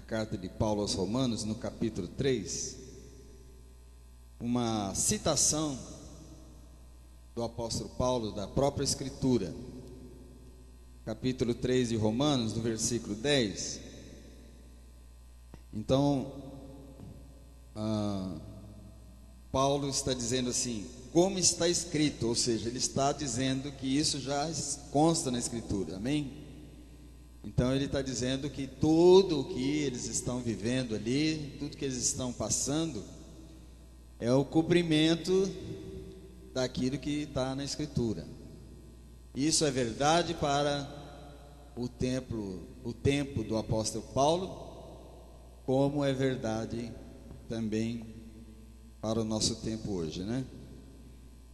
carta de Paulo aos Romanos, no capítulo 3, uma citação do apóstolo Paulo da própria Escritura. Capítulo 3 de Romanos, do versículo 10. Então, Paulo está dizendo assim, como está escrito, ou seja, ele está dizendo que isso já consta na Escritura, amém? Então ele está dizendo que tudo o que eles estão vivendo ali, tudo que eles estão passando, é o cumprimento daquilo que está na Escritura. Isso é verdade para o tempo do apóstolo Paulo, como é verdade também para o nosso tempo hoje, né?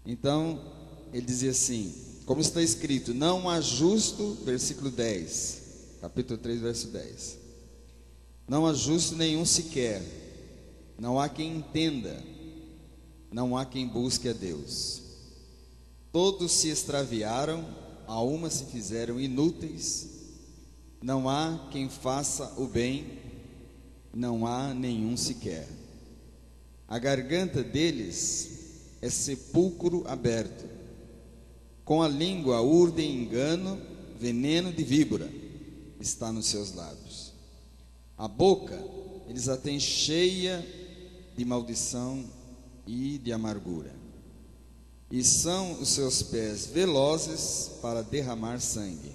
Então, ele dizia assim, como está escrito, não há justo, versículo 10, capítulo 3, verso 10. Não há justo nenhum sequer, não há quem entenda, não há quem busque a Deus. Todos se extraviaram, a uma se fizeram inúteis, não há quem faça o bem, não há nenhum sequer. A garganta deles é sepulcro aberto, com a língua urdem engano, veneno de víbora está nos seus lábios. A boca eles a têm cheia de maldição e de amargura, e são os seus pés velozes para derramar sangue.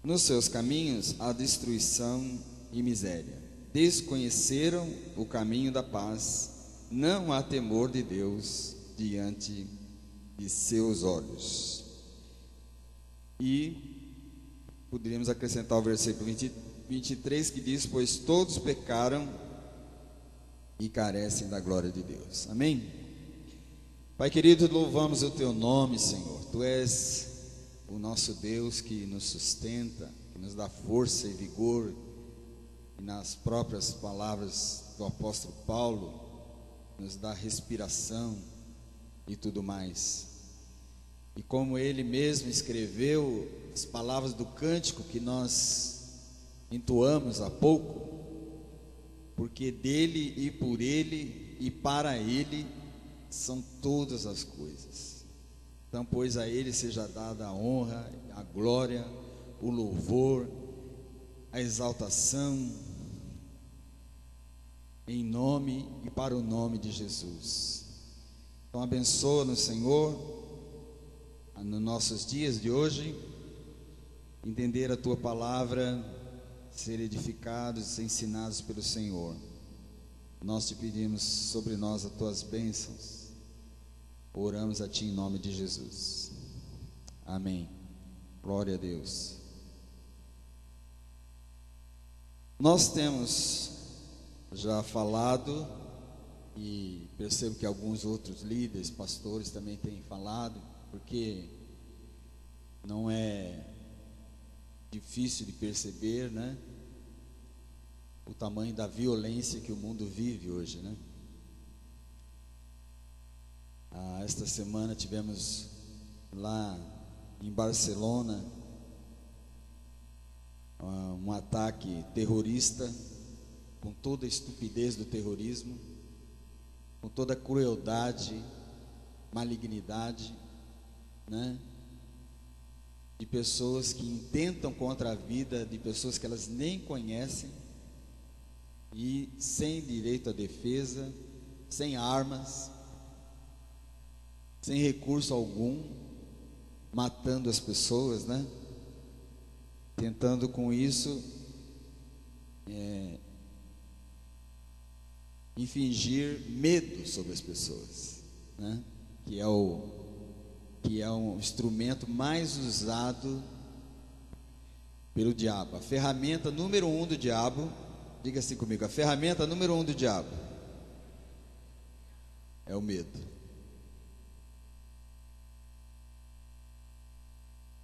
Nos seus caminhos há destruição e miséria. Desconheceram o caminho da paz, não há temor de Deus diante de seus olhos. E poderíamos acrescentar o versículo 23 que diz, pois todos pecaram e carecem da glória de Deus. Amém? Pai querido, louvamos o teu nome, Senhor. Tu és o nosso Deus que nos sustenta, que nos dá força e vigor. E nas próprias palavras do apóstolo Paulo, nos dá respiração e tudo mais. E como ele mesmo escreveu as palavras do cântico que nós entoamos há pouco, porque dele e por ele e para ele são todas as coisas. Então, pois a ele seja dada a honra, a glória, o louvor, a exaltação, em nome e para o nome de Jesus. Então abençoa-nos, Senhor, nos nossos dias de hoje, entender a tua palavra, ser edificados, ensinados pelo Senhor. Nós te pedimos sobre nós as tuas bênçãos, oramos a ti em nome de Jesus, amém. Glória a Deus. Nós temos já falado, e percebo que alguns outros líderes, pastores também têm falado, porque não é difícil de perceber, né, o tamanho da violência que o mundo vive hoje, né? Esta semana tivemos lá em Barcelona um ataque terrorista, com toda a estupidez do terrorismo, com toda a crueldade, malignidade, né, de pessoas que intentam contra a vida de pessoas que elas nem conhecem, e sem direito à defesa, sem armas, sem recurso algum, matando as pessoas, né, tentando com isso infligir medo sobre as pessoas, né? que é um instrumento mais usado pelo diabo. A ferramenta número 1 do diabo, diga assim comigo, a ferramenta número 1 do diabo é o medo.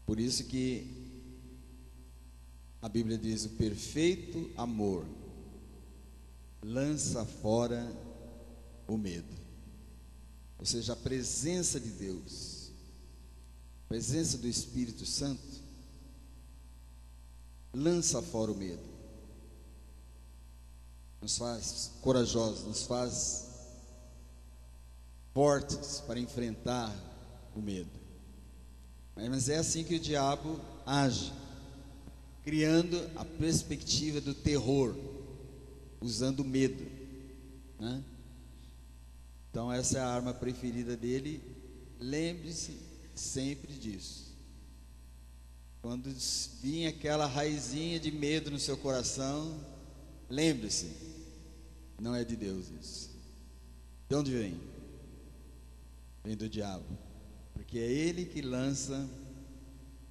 Por isso que a Bíblia diz, o perfeito amor lança fora o medo. Ou seja, a presença de Deus, a presença do Espírito Santo lança fora o medo. nos faz corajosos, nos faz fortes para enfrentar o medo. Mas é assim que o diabo age, criando a perspectiva do terror, usando o medo, né? Então essa é a arma preferida dele. Lembre-se sempre disso. Quando vir aquela raizinha de medo no seu coração, lembre-se, não é de Deus isso. De onde vem? Vem do diabo, porque é ele que lança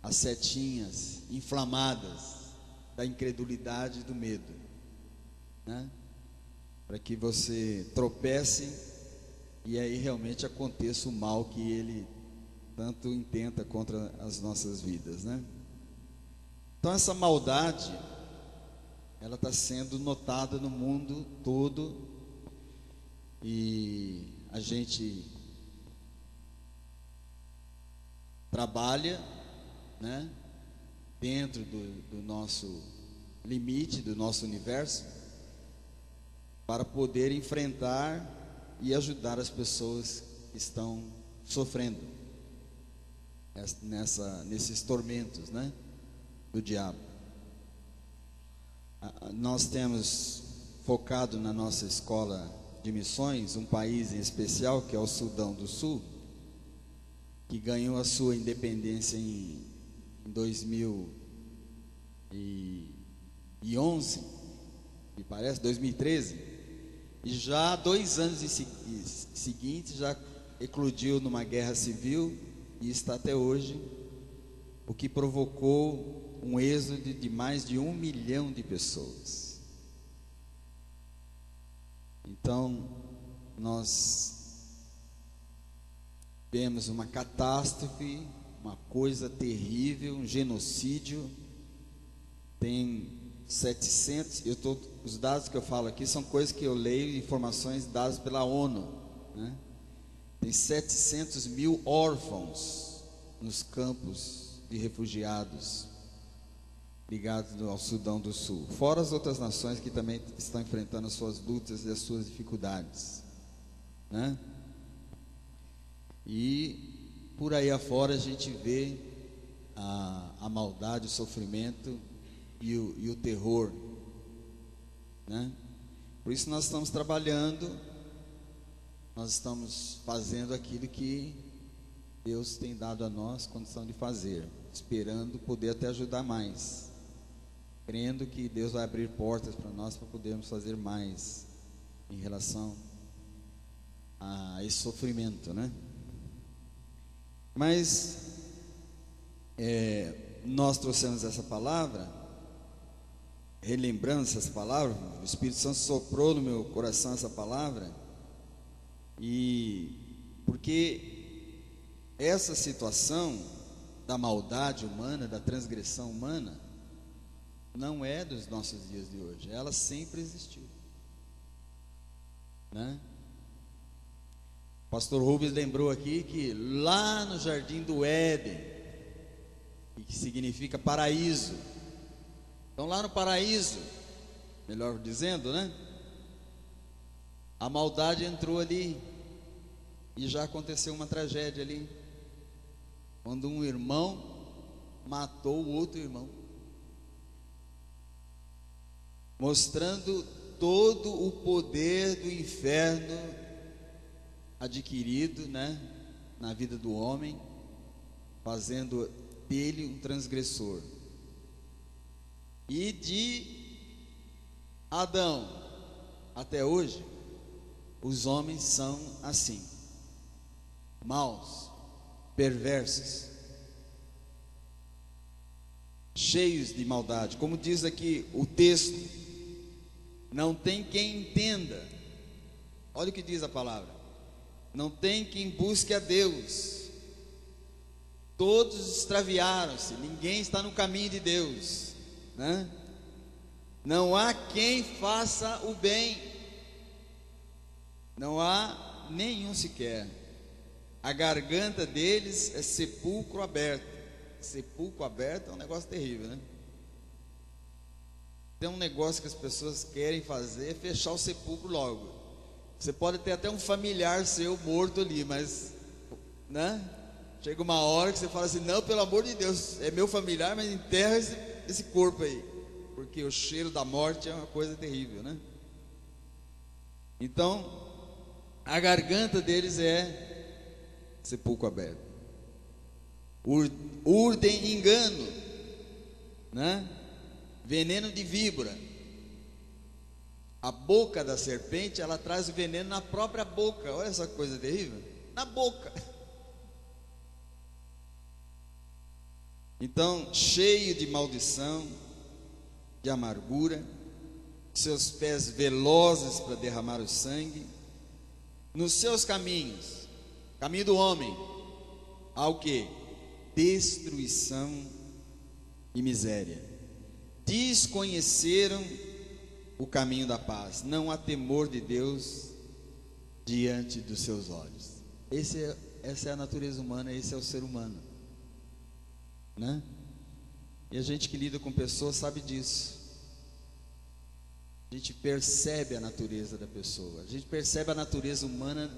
as setinhas inflamadas da incredulidade e do medo, né? Para que você tropece e aí realmente aconteça o mal que ele tanto intenta contra as nossas vidas, né? Então essa maldade, ela está sendo notada no mundo todo, e a gente trabalha, né, dentro do nosso limite, do nosso universo, para poder enfrentar e ajudar as pessoas que estão sofrendo nesses tormentos, né, do diabo. Nós temos focado na nossa escola de missões um país em especial, que é o Sudão do Sul, que ganhou a sua independência em 2011, me parece, 2013, e já há 2 anos seguintes já eclodiu numa guerra civil e está até hoje, o que provocou um êxodo de mais de 1 milhão de pessoas. Então, nós vemos uma catástrofe, uma coisa terrível, um genocídio. Tem 700, os dados que eu falo aqui são coisas que eu leio, informações dadas pela ONU, né? Tem 700 mil órfãos nos campos de refugiados ligados ao Sudão do Sul, fora as outras nações que também estão enfrentando as suas lutas e as suas dificuldades, né? E por aí afora a gente vê a maldade, o sofrimento e o terror, né? Por isso nós estamos trabalhando, nós estamos fazendo aquilo que Deus tem dado a nós condição de fazer, esperando poder até ajudar mais, crendo que Deus vai abrir portas para nós para podermos fazer mais em relação a esse sofrimento, né? Mas nós trouxemos essa palavra, relembrando essa palavra, o Espírito Santo soprou no meu coração essa palavra, e porque essa situação da maldade humana, da transgressão humana, não é dos nossos dias de hoje, ela sempre existiu, né? O pastor Rubens lembrou aqui que lá no jardim do Éden, que significa paraíso, então lá no paraíso, melhor dizendo, né, a maldade entrou ali, e já aconteceu uma tragédia ali, quando um irmão matou o outro irmão, mostrando todo o poder do inferno adquirido, né, na vida do homem, fazendo dele um transgressor. E de Adão até hoje, os homens são assim, maus, perversos, cheios de maldade. Como diz aqui o texto, não tem quem entenda. Olha o que diz a palavra: não tem quem busque a Deus, todos extraviaram-se, ninguém está no caminho de Deus, né? Não há quem faça o bem, não há nenhum sequer. A garganta deles é sepulcro aberto. Sepulcro aberto é um negócio terrível, né? Tem um negócio que as pessoas querem fazer, é fechar o sepulcro logo. Você pode ter até um familiar seu morto ali, mas, né? Chega uma hora que você fala assim: não, pelo amor de Deus, é meu familiar, mas enterra esse corpo aí, porque o cheiro da morte é uma coisa terrível, né? Então, a garganta deles é sepulcro aberto. Urdem engano, né? Veneno de víbora. A boca da serpente, ela traz o veneno na própria boca. Olha essa coisa terrível, na boca. Então, cheio de maldição, de amargura, seus pés velozes para derramar o sangue, nos seus caminhos, caminho do homem, há o que? Destruição e miséria. Desconheceram o caminho da paz, não há temor de Deus diante dos seus olhos. Essa é a natureza humana, esse é o ser humano, né? E a gente que lida com pessoas sabe disso. A gente percebe a natureza da pessoa, a gente percebe a natureza humana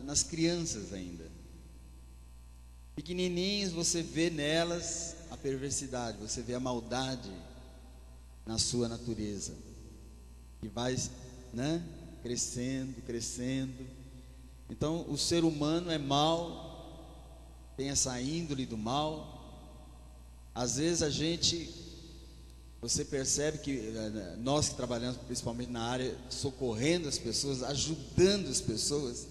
nas crianças ainda. Pequenininhos, você vê nelas a perversidade, você vê a maldade na sua natureza, que vai, né, crescendo. Então o ser humano é mau, tem essa índole do mal. Às vezes você percebe que nós que trabalhamos principalmente na área socorrendo as pessoas, ajudando as pessoas,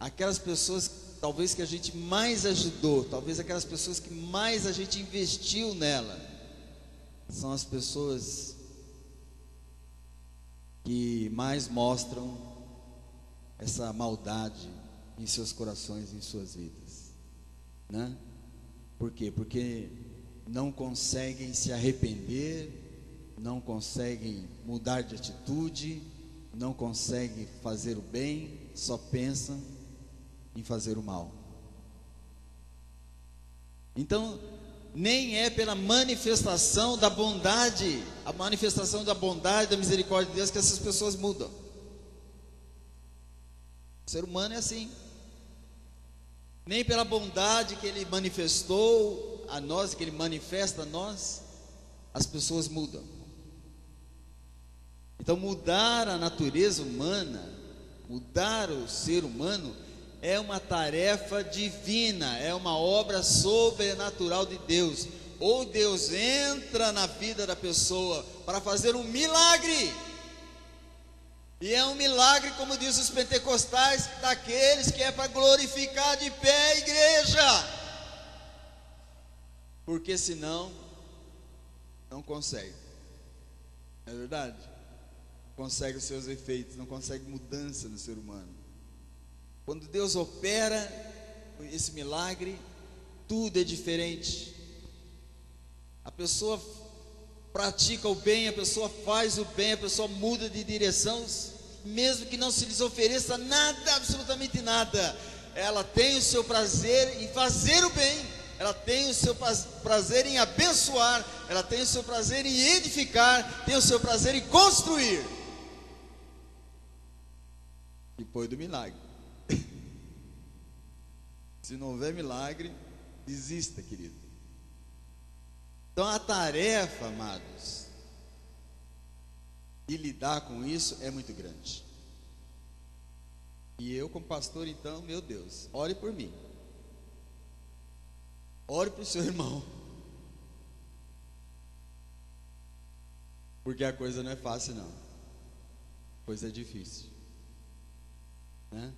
aquelas pessoas talvez que a gente mais ajudou, talvez aquelas pessoas que mais a gente investiu nela, são as pessoas que mais mostram essa maldade em seus corações, em suas vidas, né? Por quê? Porque não conseguem se arrepender, não conseguem mudar de atitude, não conseguem fazer o bem, só pensam em fazer o mal. Então, nem é pela manifestação da bondade, a manifestação da bondade, da misericórdia de Deus, que essas pessoas mudam. O ser humano é assim. Nem pela bondade que Ele manifestou a nós, que Ele manifesta a nós, as pessoas mudam. Então, mudar a natureza humana, mudar o ser humano, é uma tarefa divina, é uma obra sobrenatural de Deus. Ou Deus entra na vida da pessoa para fazer um milagre, e é um milagre, como diz os pentecostais, daqueles que é para glorificar de pé a igreja, porque senão não consegue, não é verdade? Não consegue os seus efeitos, não consegue mudança no ser humano. Quando Deus opera esse milagre, tudo é diferente. A pessoa pratica o bem, a pessoa faz o bem, a pessoa muda de direção, mesmo que não se lhes ofereça nada, absolutamente nada. Ela tem o seu prazer em fazer o bem, ela tem o seu prazer em abençoar, ela tem o seu prazer em edificar, tem o seu prazer em construir. Depois do milagre. Se não houver milagre, desista, querido. Então a tarefa, amados, de lidar com isso é muito grande. E eu, como pastor, então, meu Deus, ore por mim, ore para o seu irmão, porque a coisa não é fácil, não. A coisa é difícil, né?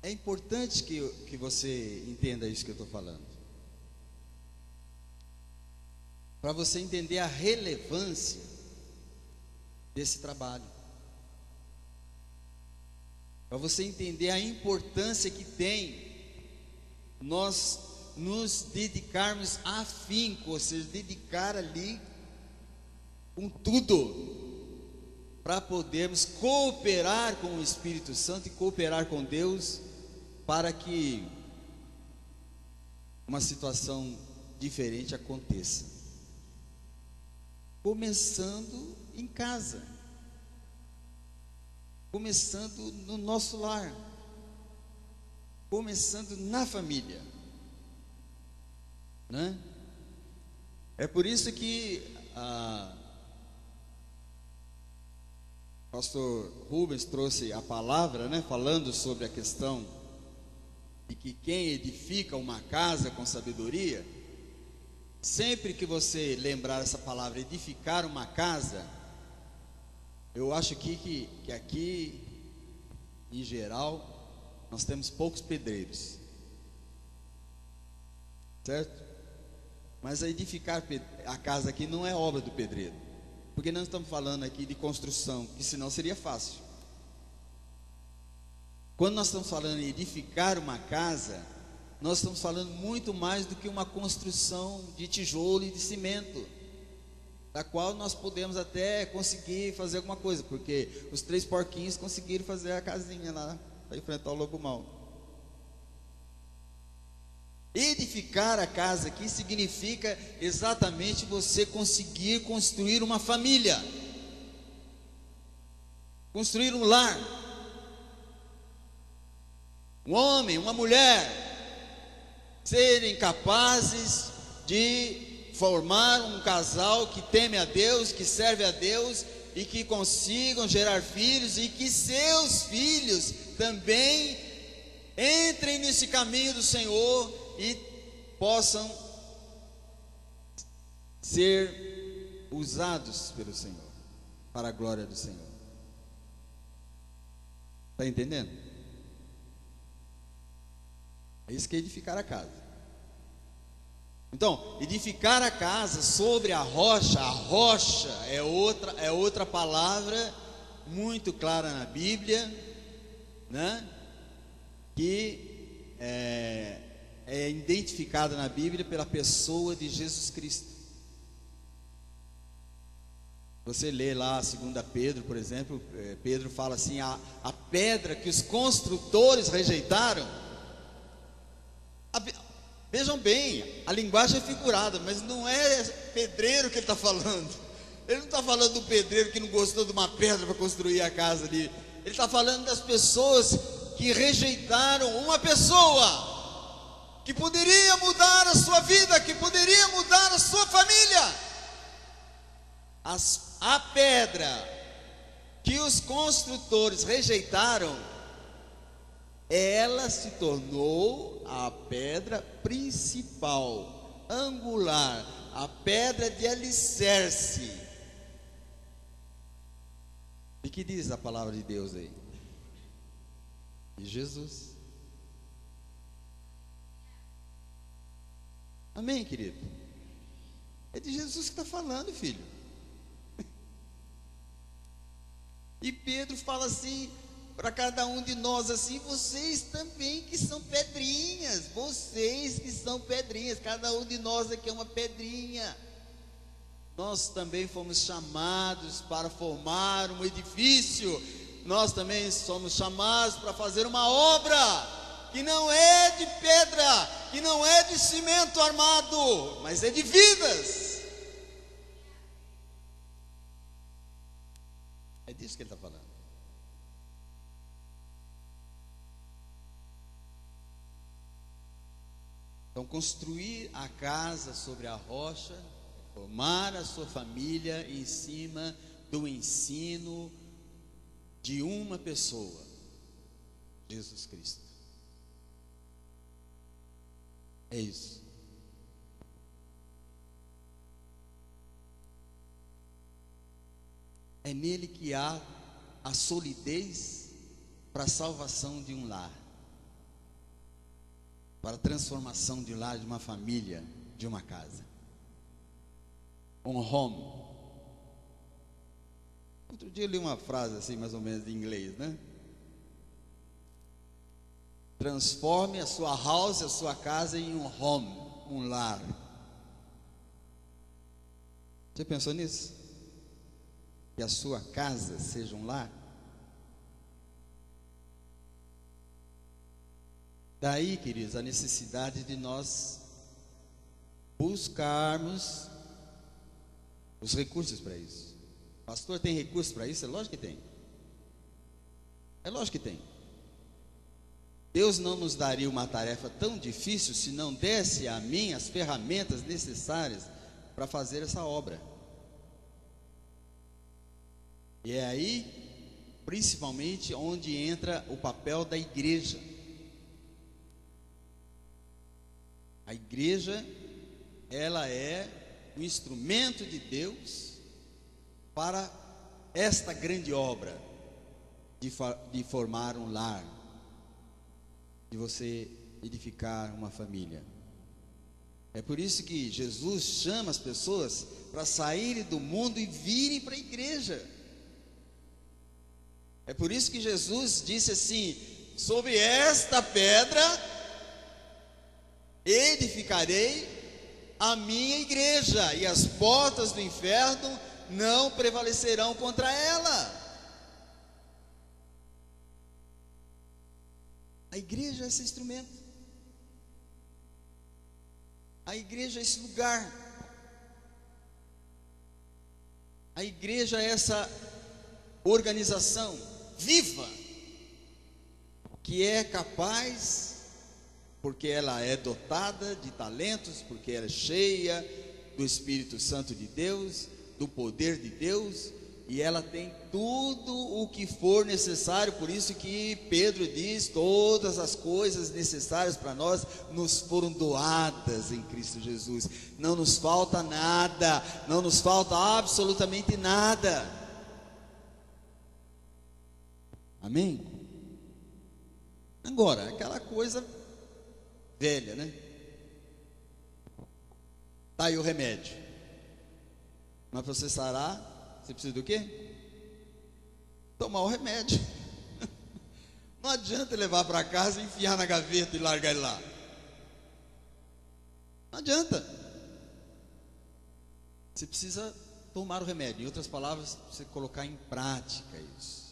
É importante que você entenda isso que eu estou falando, para você entender a relevância desse trabalho, para você entender a importância que tem nós nos dedicarmos afinco, ou seja, dedicar ali com tudo, para podermos cooperar com o Espírito Santo e cooperar com Deus, para que uma situação diferente aconteça. começando em casa, começando no nosso lar, começando na família, né? É por isso que o pastor Rubens trouxe a palavra, né, falando sobre a questão de que quem edifica uma casa com sabedoria, sempre que você lembrar essa palavra, edificar uma casa, eu acho que aqui, em geral, nós temos poucos pedreiros, certo? Mas edificar a casa aqui não é obra do pedreiro, porque nós estamos falando aqui de construção, que senão seria fácil. Quando nós estamos falando em edificar uma casa, nós estamos falando muito mais do que uma construção de tijolo e de cimento, da qual nós podemos até conseguir fazer alguma coisa, porque os 3 porquinhos conseguiram fazer a casinha lá para enfrentar o lobo mau. Edificar a casa aqui significa exatamente você conseguir construir uma família, construir um lar, um homem, uma mulher, serem capazes de formar um casal que teme a Deus, que serve a Deus e que consigam gerar filhos, e que seus filhos também entrem nesse caminho do Senhor e possam ser usados pelo Senhor, para a glória do Senhor. Está entendendo? É isso que é edificar a casa. Então, edificar a casa sobre a rocha é outra palavra muito clara na Bíblia, né? Que é identificada na Bíblia pela pessoa de Jesus Cristo. Você lê lá 2 Pedro, por exemplo, Pedro fala assim: a pedra que os construtores rejeitaram. Vejam bem, a linguagem é figurada, mas não é pedreiro que ele está falando. Ele não está falando do pedreiro que não gostou de uma pedra para construir a casa ali. Ele está falando das pessoas que rejeitaram uma pessoa que poderia mudar a sua vida, que poderia mudar a sua família. A pedra que os construtores rejeitaram, ela se tornou a pedra principal, angular, a pedra de alicerce. E que diz a palavra de Deus aí? De Jesus. Amém, querido? É de Jesus que está falando, filho. E Pedro fala assim para cada um de nós assim: vocês também que são pedrinhas, vocês que são pedrinhas, cada um de nós aqui é uma pedrinha. Nós também fomos chamados para formar um edifício, nós também somos chamados para fazer uma obra que não é de pedra, que não é de cimento armado, mas é de vidas. É disso que ele está falando. Então, construir a casa sobre a rocha, formar a sua família em cima do ensino de uma pessoa, Jesus Cristo. É isso. É nele que há a solidez para a salvação de um lar, para a transformação de um lar, de uma família, de uma casa. Um home. Outro dia eu li uma frase assim, mais ou menos em inglês, né? Transforme a sua house, a sua casa em um home, um lar. Você pensou nisso? Que a sua casa seja um lar? Daí, queridos, a necessidade de nós buscarmos os recursos para isso. Pastor, tem recursos para isso? É lógico que tem. É lógico que tem. Deus não nos daria uma tarefa tão difícil se não desse a mim as ferramentas necessárias para fazer essa obra. E é aí, principalmente, onde entra o papel da igreja. A igreja, ela é o instrumento de Deus para esta grande obra de formar um lar, de você edificar uma família. É por isso que Jesus chama as pessoas para saírem do mundo e virem para a igreja. É por isso que Jesus disse assim: sobre esta pedra edificarei a minha igreja, e as portas do inferno não prevalecerão contra ela. A igreja é esse instrumento. A igreja é esse lugar. A igreja é essa organização viva, que é capaz, porque ela é dotada de talentos, porque ela é cheia do Espírito Santo de Deus, do poder de Deus, e ela tem tudo o que for necessário. Por isso que Pedro diz: todas as coisas necessárias para nós nos foram doadas em Cristo Jesus. Não nos falta nada, não nos falta absolutamente nada. Amém? Agora, aquela coisa velha, né? Tá aí o remédio. Mas para você sarar, você precisa do quê? Tomar o remédio. Não adianta levar para casa, enfiar na gaveta e largar ele lá. Não adianta. Você precisa tomar o remédio. Em outras palavras, você colocar em prática isso.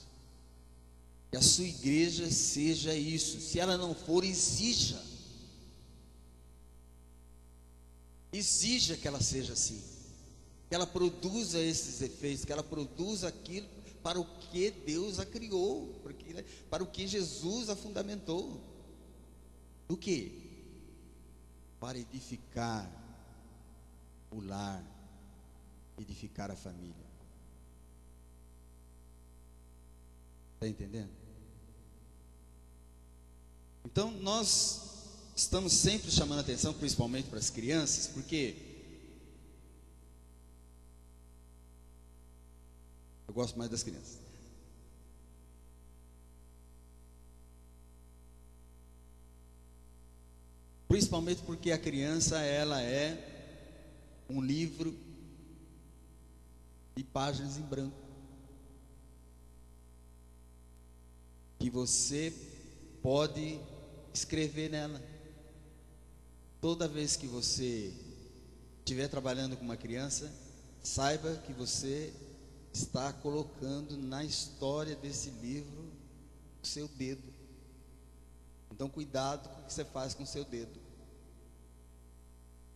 Que a sua igreja seja isso. Se ela não for, exija. Exija que ela seja assim. Que ela produza esses efeitos, que ela produza aquilo para o que Deus a criou, para o que Jesus a fundamentou. Do quê? Para edificar o lar, edificar a família. Está entendendo? Então nós estamos sempre chamando a atenção, principalmente para as crianças, porque eu gosto mais das crianças. Principalmente porque a criança, ela é um livro de páginas em branco, que você pode escrever nela. Toda vez que você estiver trabalhando com uma criança, saiba que você está colocando na história desse livro o seu dedo. Então cuidado com o que você faz com o seu dedo.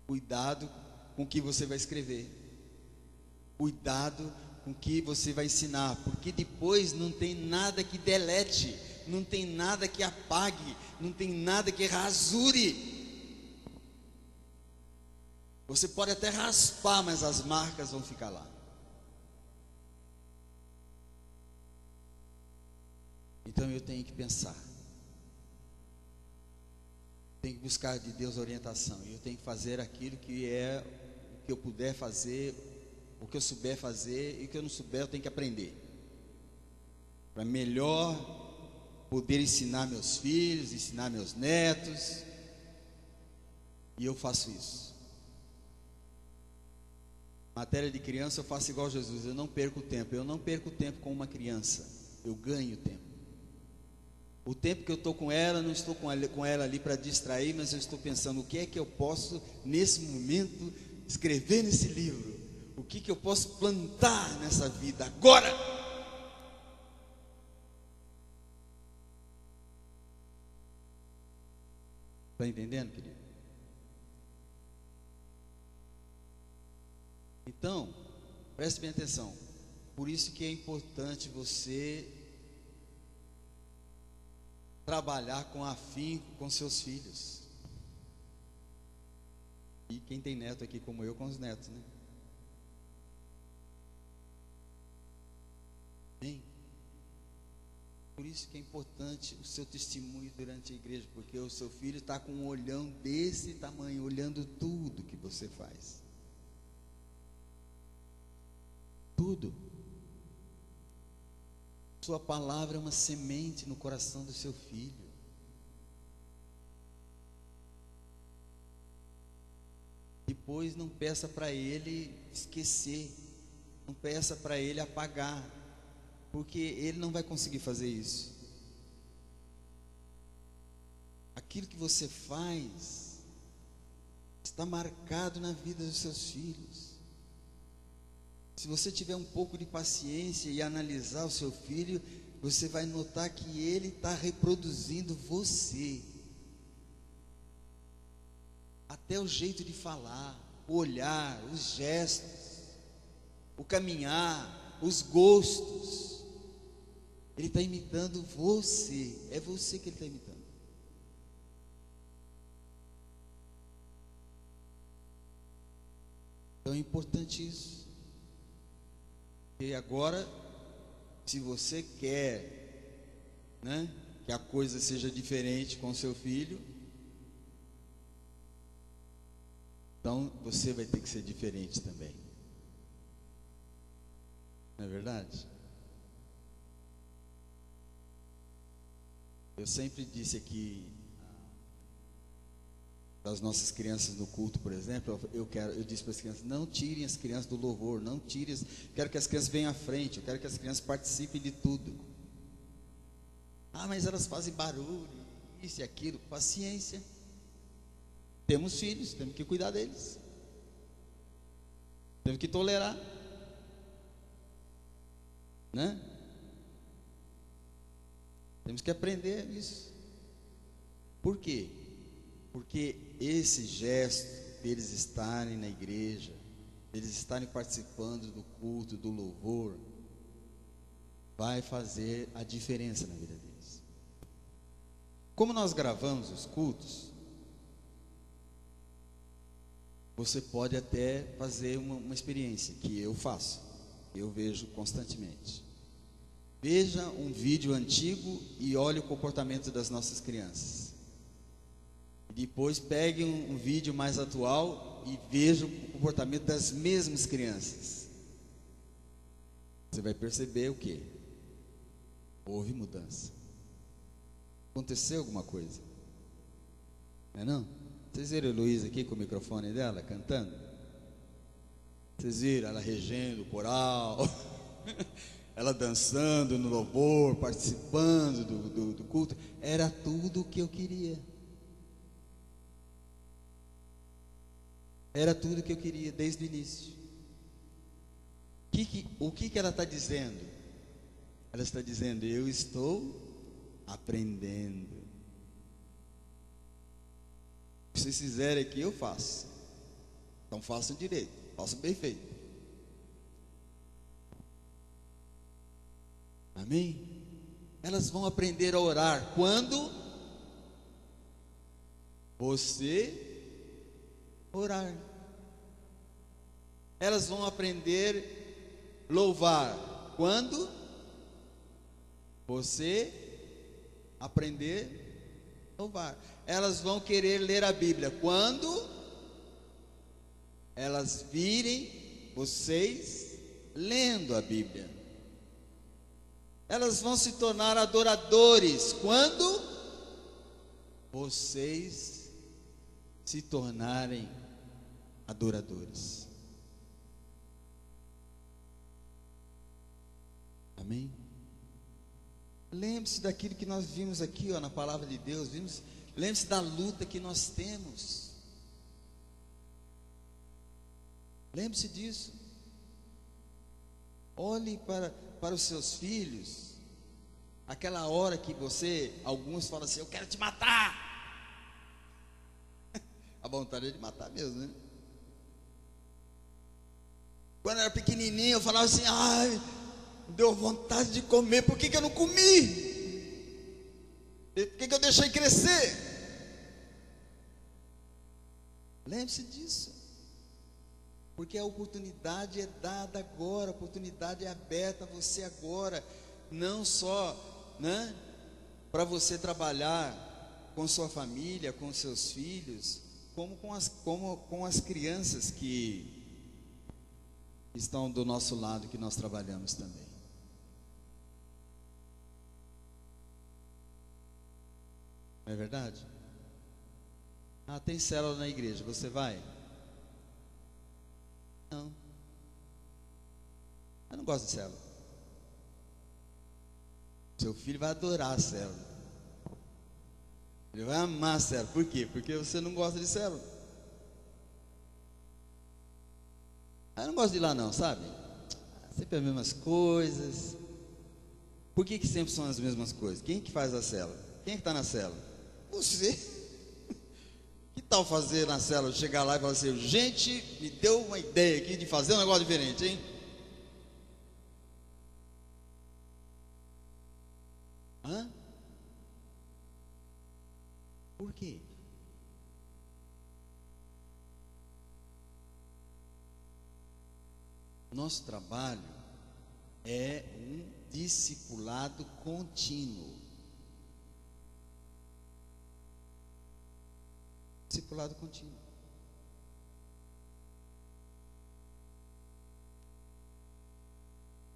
Cuidado com o que você vai escrever. Cuidado com o que você vai ensinar, porque depois não tem nada que delete, não tem nada que apague, não tem nada que rasure. Você pode até raspar, mas as marcas vão ficar lá. Então eu tenho que pensar, tenho que buscar de Deus orientação, e eu tenho que fazer aquilo que é o que eu puder fazer, o que eu souber fazer, e o que eu não souber eu tenho que aprender, para melhor poder ensinar meus filhos, ensinar meus netos. E eu faço isso. Matéria de criança, eu faço igual Jesus, eu não perco tempo. Eu não perco tempo com uma criança, eu ganho tempo. O tempo que eu estou com ela, não estou com ela ali para distrair, mas eu estou pensando: o que é que eu posso nesse momento escrever nesse livro? O que eu posso plantar nessa vida agora? Está entendendo, querido? Então, Preste bem atenção. Por isso que é importante você trabalhar com afinco com seus filhos. E quem tem neto aqui como eu, com os netos, né? Bem, por isso que é importante o seu testemunho durante a igreja, porque o seu filho está com um olhão desse tamanho, olhando tudo que você faz. Tudo. Sua palavra é uma semente no coração do seu filho. Depois não peça para ele esquecer, não peça para ele apagar, porque ele não vai conseguir fazer isso. Aquilo que você faz está marcado na vida dos seus filhos. Se você tiver um pouco de paciência e analisar o seu filho, você vai notar que ele está reproduzindo você. Até o jeito de falar, o olhar, os gestos, o caminhar, os gostos. Ele está imitando você. É você que ele está imitando. Então é importante isso. E agora, se você quer, né, que a coisa seja diferente com o seu filho, então você vai ter que ser diferente também. Não é verdade? Eu sempre disse aqui das nossas crianças no culto, por exemplo, eu disse para as crianças: não tirem as crianças do louvor, não tirem, quero que as crianças venham à frente, eu quero que as crianças participem de tudo. Ah, mas elas fazem barulho, isso e aquilo. Paciência. Temos filhos, temos que cuidar deles, temos que tolerar, né? Temos que aprender isso. Por quê? Porque esse gesto deles estarem na igreja, deles estarem participando do culto, do louvor, vai fazer a diferença na vida deles. Como nós gravamos os cultos, você pode até fazer uma experiência que eu faço, eu vejo constantemente. Veja um vídeo antigo e olhe o comportamento das nossas crianças. Depois pegue um vídeo mais atual e veja o comportamento das mesmas crianças. Você vai perceber o quê? Houve mudança. Aconteceu alguma coisa. Não é não? Vocês viram a Heloísa aqui com o microfone dela, cantando? Vocês viram ela regendo o coral, ela dançando no louvor, participando do culto? Era tudo o que eu queria. Era tudo o que eu queria desde o início. O que ela está dizendo? Ela está dizendo: eu estou aprendendo. O que vocês fizerem aqui, eu faço. Então façam direito, façam bem feito. Amém? Elas vão aprender a orar quando você orar. Elas vão aprender a louvar quando você aprender a louvar. Elas vão querer ler a Bíblia quando elas virem vocês lendo a Bíblia. Elas vão se tornar adoradores quando vocês se tornarem adoradores. Amém? Lembre-se daquilo que nós vimos aqui, na palavra de Deus. Lembre-se da luta que nós temos. Lembre-se disso. Olhe para os seus filhos. Aquela hora que alguns falam assim: eu quero te matar. A vontade é de matar mesmo, né? Quando eu era pequenininho, eu falava assim: ai, deu vontade de comer, por que que eu não comi? Por que eu deixei crescer? Lembre-se disso, porque a oportunidade é dada agora, a oportunidade é aberta a você agora, não só, né, para você trabalhar com sua família, com seus filhos, como com as crianças que estão do nosso lado, que nós trabalhamos também. Não é verdade? Ah, tem célula na igreja, você vai? Não. Eu não gosto de célula. Seu filho vai adorar a célula. Ele vai amar a célula. Por quê? Porque você não gosta de célula. Eu não gosto de ir lá não, sabe? Sempre as mesmas coisas. Por que sempre são as mesmas coisas? Quem que faz a célula? Quem é que está na célula? Você. Que tal fazer na célula, chegar lá e falar assim: gente, me deu uma ideia aqui de fazer um negócio diferente, hein? Hã? Por quê? Nosso trabalho é um discipulado contínuo. Discipulado contínuo.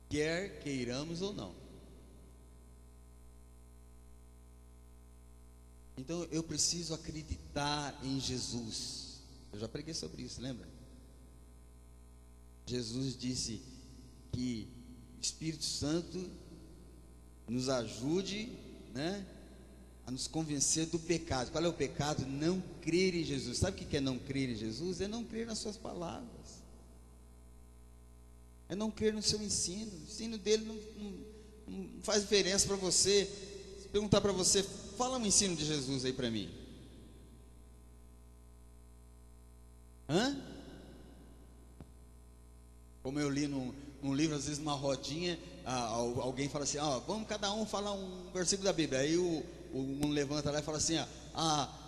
Quer queiramos ou não. Então eu preciso acreditar em Jesus. Eu já preguei sobre isso, lembra? Jesus disse que o Espírito Santo nos ajude, né, a nos convencer do pecado. Qual é o pecado? Não crer em Jesus. Sabe o que é não crer em Jesus? É não crer nas suas palavras, é não crer no seu ensino. O ensino dele não faz diferença para você. Se perguntar para você: fala um ensino de Jesus aí para mim. Hã? Como eu li num livro, às vezes numa rodinha, alguém fala assim: vamos cada um falar um versículo da Bíblia. Aí um levanta lá e fala assim: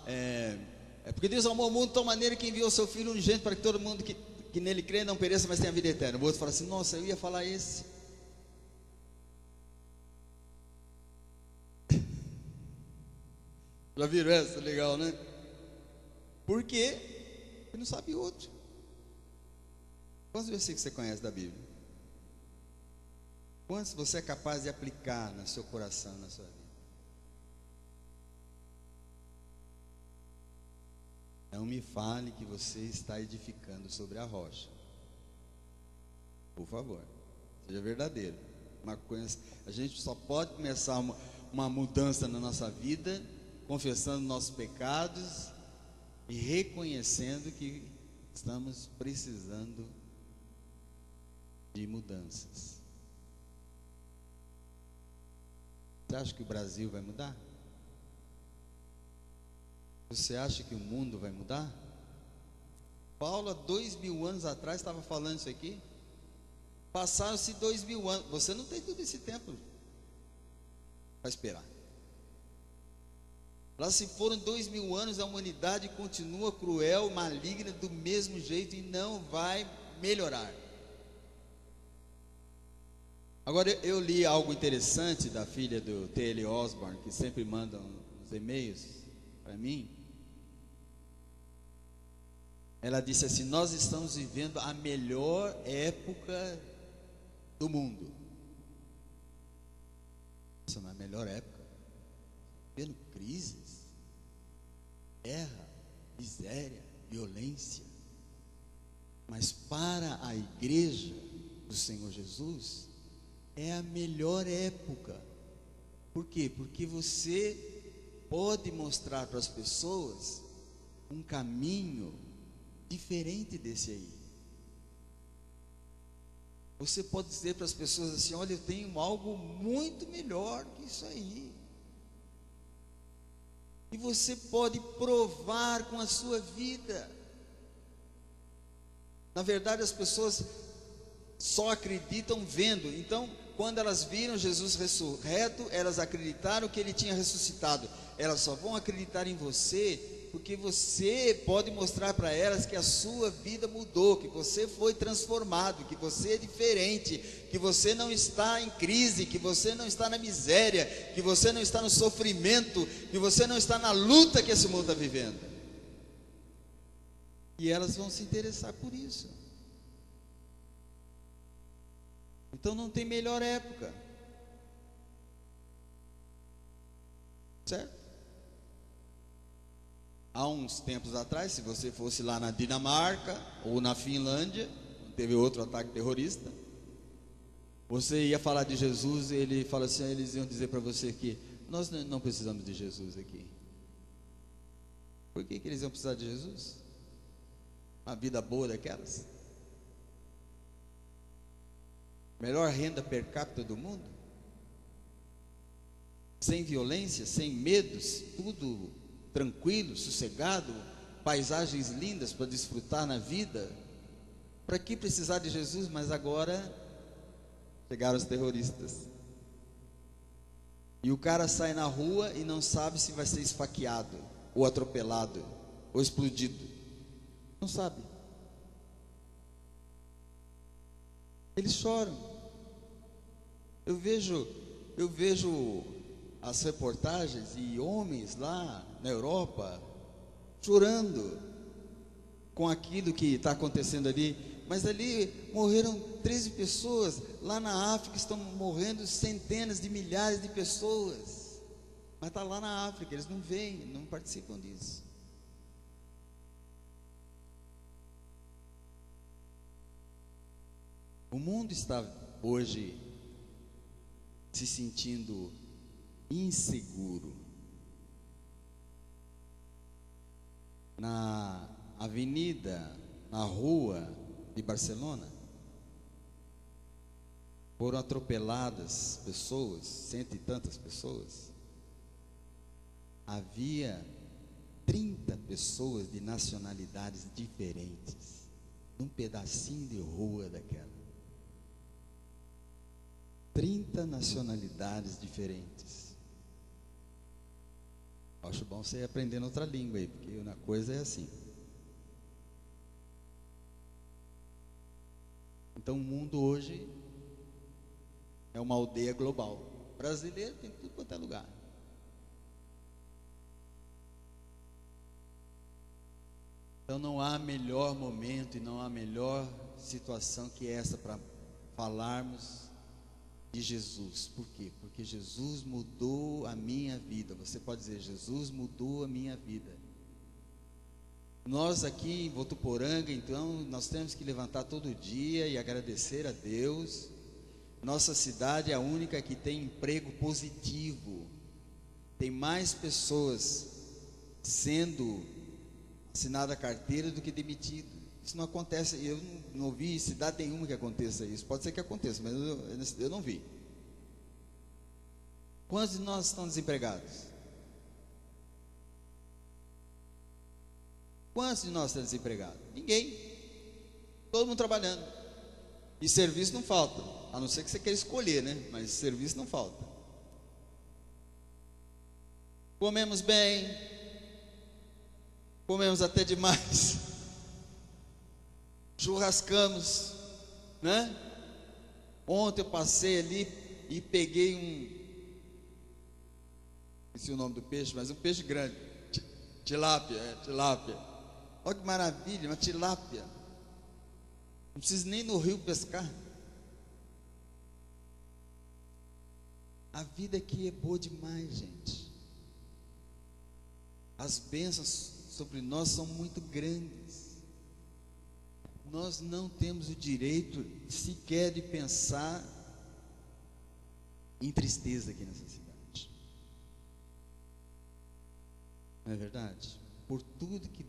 é porque Deus amou o mundo de tal maneira que enviou o seu Filho unigênito para que todo mundo que nele crê não pereça, mas tenha vida eterna. O outro fala assim: nossa, eu ia falar esse. Já viram essa? Legal, né? Por quê? Porque não sabe outro. Quantos versículos você conhece da Bíblia? Quantos você é capaz de aplicar no seu coração, na sua vida? Não me fale que você está edificando sobre a rocha. Por favor, seja verdadeiro. A gente só pode começar uma mudança na nossa vida confessando nossos pecados e reconhecendo que estamos precisando de mudanças. Você acha que o Brasil vai mudar? Você acha que o mundo vai mudar? Paulo, há 2000 anos atrás, estava falando isso aqui. Passaram-se 2000 anos. Você não tem todo esse tempo para esperar. Lá se foram 2000 anos, a humanidade continua cruel, maligna, do mesmo jeito, e não vai melhorar. Agora, eu li algo interessante da filha do T.L. Osborne, que sempre manda uns e-mails para mim. Ela disse assim: nós estamos vivendo a melhor época do mundo. Essa não é a melhor época. Vivendo crises, guerra, miséria, violência. Mas para a igreja do Senhor Jesus, é a melhor época. Por quê? Porque você pode mostrar para as pessoas um caminho diferente desse aí. Você pode dizer para as pessoas assim: olha, eu tenho algo muito melhor que isso aí. E você pode provar com a sua vida. Na verdade, as pessoas só acreditam vendo. Então, quando elas viram Jesus ressurreto, elas acreditaram que ele tinha ressuscitado. Elas só vão acreditar em você porque você pode mostrar para elas que a sua vida mudou, que você foi transformado, que você é diferente, que você não está em crise, que você não está na miséria, que você não está no sofrimento, que você não está na luta que esse mundo está vivendo. E elas vão se interessar por isso. Então não tem melhor época, certo? Há uns tempos atrás, se você fosse lá na Dinamarca ou na Finlândia, teve outro ataque terrorista, você ia falar de Jesus e ele fala assim, eles iam dizer para você que nós não precisamos de Jesus aqui. Por que eles iam precisar de Jesus? Uma vida boa daquelas? Melhor renda per capita do mundo? Sem violência, sem medos, tudo tranquilo, sossegado, paisagens lindas para desfrutar na vida. Para que precisar de Jesus? Mas agora chegaram os terroristas. E o cara sai na rua e não sabe se vai ser esfaqueado, ou atropelado, ou explodido. Não sabe. Eles choram. Eu vejo as reportagens e homens lá na Europa chorando com aquilo que está acontecendo ali. Mas ali morreram 13 pessoas. Lá na África estão morrendo centenas de milhares de pessoas. Mas está lá na África, eles não veem, não participam disso. O mundo está hoje se sentindo inseguro. Na avenida, na rua de Barcelona, foram atropeladas pessoas, 100 e tantas pessoas. Havia 30 pessoas de nacionalidades diferentes, num pedacinho de rua daquela. 30 nacionalidades diferentes. Acho bom você ir aprendendo outra língua aí, porque uma coisa é assim. Então o mundo hoje é uma aldeia global. Brasileiro tem tudo quanto é lugar. Então não há melhor momento e não há melhor situação que essa para falarmos de Jesus. Por quê? Porque Jesus mudou a minha vida. Você pode dizer, Jesus mudou a minha vida. Nós aqui em Votuporanga, então, nós temos que levantar todo dia e agradecer a Deus. Nossa cidade é a única que tem emprego positivo. Tem mais pessoas sendo assinada a carteira do que demitido. Isso não acontece, eu não ouvi cidade nenhuma que aconteça isso. Pode ser que aconteça, mas eu não vi. Quantos de nós estão desempregados? Quantos de nós estão desempregados? Ninguém. Todo mundo trabalhando. E serviço não falta. A não ser que você queira escolher, né? Mas serviço não falta. Comemos bem. Comemos até demais. Churrascamos, né? Ontem eu passei ali e peguei esqueci o nome do peixe, mas um peixe grande, tilápia, tilápia. Olha que maravilha, uma tilápia. Não precisa nem no rio pescar. A vida aqui é boa demais, gente. As bênçãos sobre nós são muito grandes. Nós não temos o direito sequer de pensar em tristeza aqui nessa cidade. Não é verdade? Por tudo que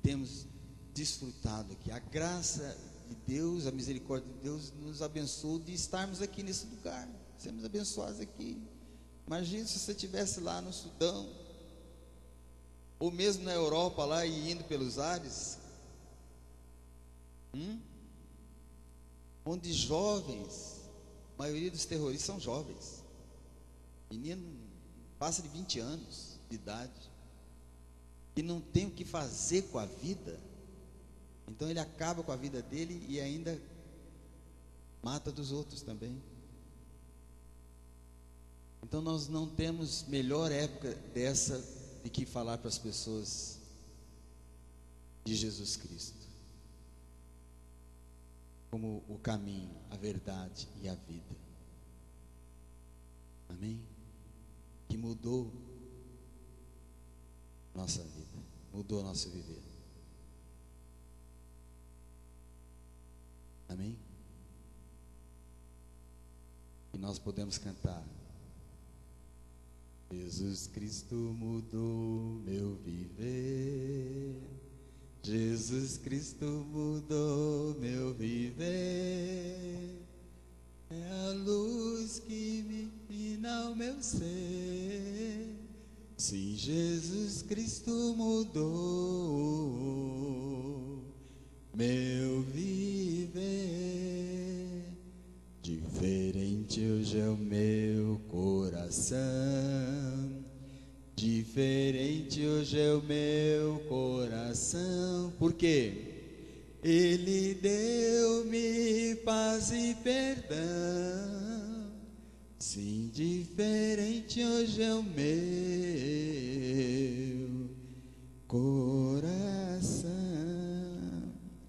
temos desfrutado aqui, a graça de Deus, a misericórdia de Deus nos abençoou de estarmos aqui nesse lugar. Sermos abençoados aqui. Imagina se você estivesse lá no Sudão, ou mesmo na Europa lá e indo pelos ares. onde jovens, a maioria dos terroristas são jovens, menino passa de 20 anos de idade, e não tem o que fazer com a vida, então ele acaba com a vida dele e ainda mata dos outros também. Então nós não temos melhor época dessa de que falar para as pessoas de Jesus Cristo como o caminho, a verdade e a vida. Amém? Que mudou nossa vida, mudou nosso viver. Amém? E nós podemos cantar: Jesus Cristo mudou meu viver, Jesus Cristo mudou meu viver, é a luz que me ilumina o meu ser. Sim, Jesus Cristo mudou meu viver. Diferente hoje é o meu coração, diferente hoje é o meu coração, porque Ele deu-me paz e perdão. Sim, diferente hoje é o meu